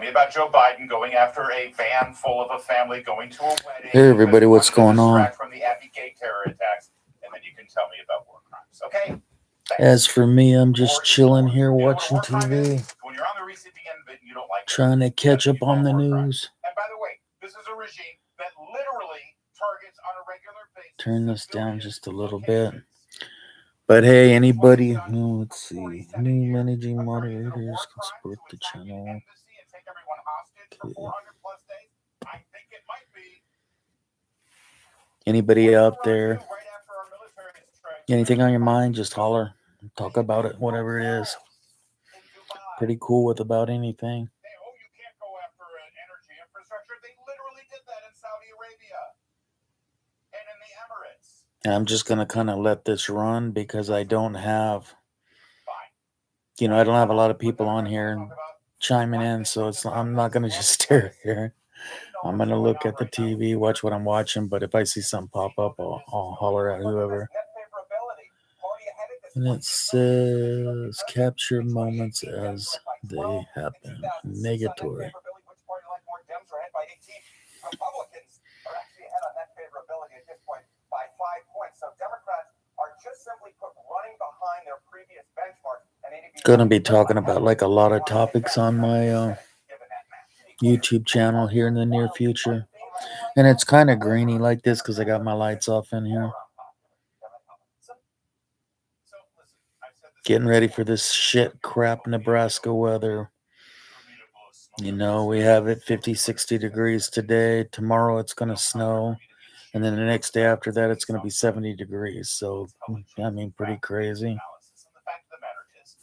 me about Joe Biden going after a van full of a family going to a wedding. Hey, everybody, what's going on? From the Abbey Gate terror attacks, and then you can tell me about war crimes, okay? As for me, I'm just chilling here watching TV, trying to catch up on the news. And by the way, this is a regime that literally targets on a regular basis. Turn this down just a little bit. But hey, anybody, let's see, new managing moderators can support the channel. Okay. Anybody out there, anything on your mind, just holler. Talk about it, whatever it is. Pretty cool with about anything. Oh, you can't go after an energy infrastructure. They literally did that in Saudi Arabia and in the Emirates. And I'm just going to kind of let this run because I don't have, I don't have a lot of people on here chiming in, so I'm not going to just stare here. I'm going to look at the TV, watch what I'm watching, but if I see something pop up, I'll holler at whoever. And it says, capture moments as they happen. Negatory. Republicans are actually ahead on net favorability at this point by 5 points. So Democrats are just simply running behind their previous benchmark. Gonna be talking about like a lot of topics on my YouTube channel here in the near future. And it's kind of grainy like this because I got my lights off in here. Getting ready for this shit crap Nebraska weather. We have it 50, 60 degrees today. Tomorrow it's going to snow. And then the next day after that, it's going to be 70 degrees. So, pretty crazy. The fact of the matter is,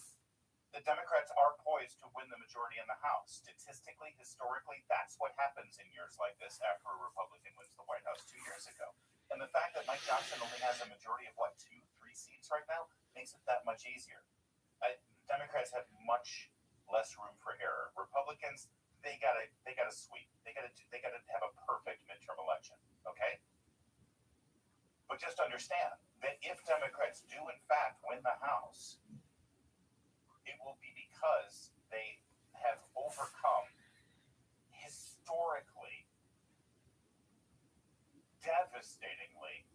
the Democrats are poised to win the majority in the House. Statistically, historically, that's what happens in years like this after a Republican wins the White House 2 years ago. And the fact that Mike Johnson only has a majority of, 2-3 seats right now makes it that much easier. Democrats have much less room for error. Republicans, they gotta sweep. They gotta have a perfect midterm election. Okay. But just understand that if Democrats do in fact win the House, it will be because they have overcome historically, devastatingly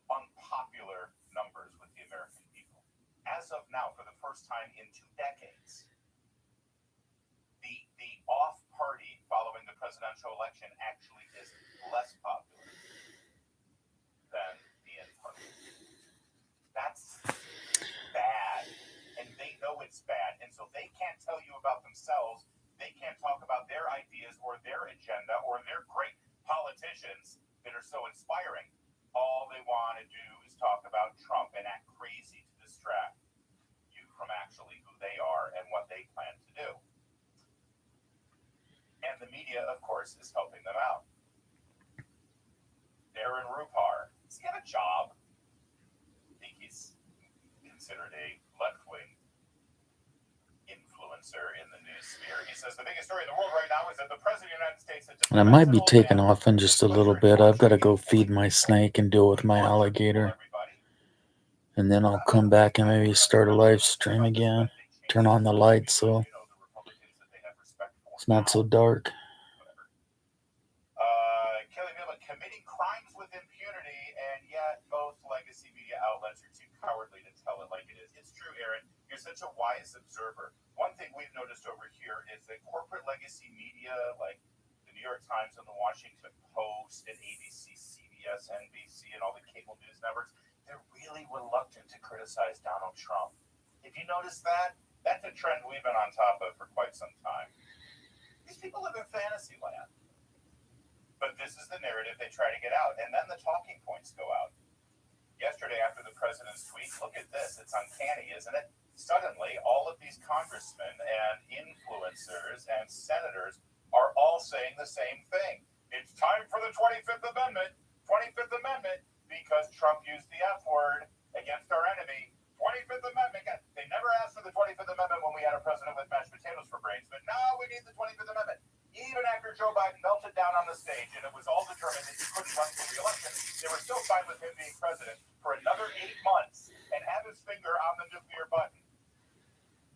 unpopular numbers with the American people. As of now, for the first time in 2 decades, the off party following the presidential election actually is less popular than the in party. That's bad, and they know it's bad, and so they can't tell you about themselves. They can't talk about their ideas or their agenda or their great politicians that are so inspiring. All they want to do is talk about Trump and act crazy to distract you from actually who they are and what they plan to do. And the media, of course, is helping them out. Darren Rupar, does he have a job? I think he's considered a left-wing influencer in the news sphere. He says the biggest story in the world right now is that the president of the United States... And I might be taking off in just a little bit. I've got to go feed my snake and deal with my alligator. And then I'll come back and maybe start a live stream again. Turn on the lights so it's not so dark. Committing crimes with impunity, and yet both legacy media outlets are too cowardly to tell it like it is. It's true, Aaron. You're such a wise observer. One thing we've noticed over here is that corporate legacy media, like the New York Times and the Washington Post and ABC, CBS, NBC, and all the cable news networks, they're really reluctant to criticize Donald Trump. If you notice that, that's a trend we've been on top of for quite some time. These people live in fantasy land. But this is the narrative they try to get out. And then the talking points go out. Yesterday, after the president's tweet, look at this. It's uncanny, isn't it? Suddenly, all of these congressmen and influencers and senators are all saying the same thing. It's time for the 25th Amendment. 25th Amendment, because Trump used the F word against our enemy. 25th Amendment. They never asked for the 25th Amendment when we had a president with mashed potatoes for brains. But now we need the 25th Amendment. Even after Joe Biden melted down on the stage and it was all determined that he couldn't run for re-election, they were still fine with him being president for another 8 months and have his finger on the nuclear button.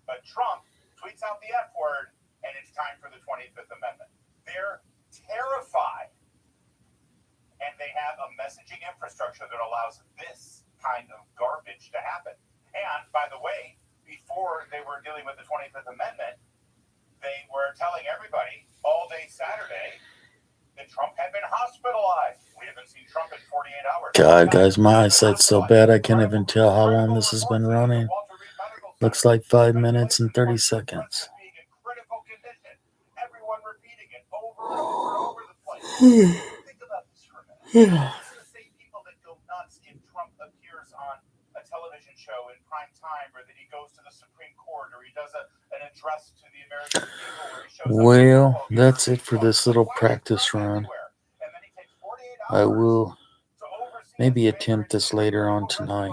But Trump tweets out the F word, and it's time for the 25th Amendment. They're terrified. And they have a messaging infrastructure that allows this kind of garbage to happen. And by the way, before they were dealing with the 25th Amendment, they were telling everybody all day Saturday that Trump had been hospitalized. We haven't seen Trump in 48 hours. God, guys, my eyesight's so bad I can't even tell how long this has been running. Looks like 5 minutes and 30 seconds. Everyone repeating it over and over the place. Think about this for a minute. These are the same people that go nuts if Trump appears on a television show in prime time, or that he goes to the Supreme Court, or he does an address to the American people where he shows up. Well, that's it for this little practice run. I will maybe attempt this later on tonight.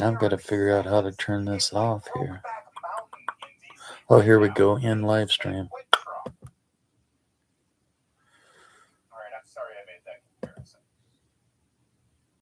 I've got to figure out how to turn this off here. Oh, here we go. In live stream.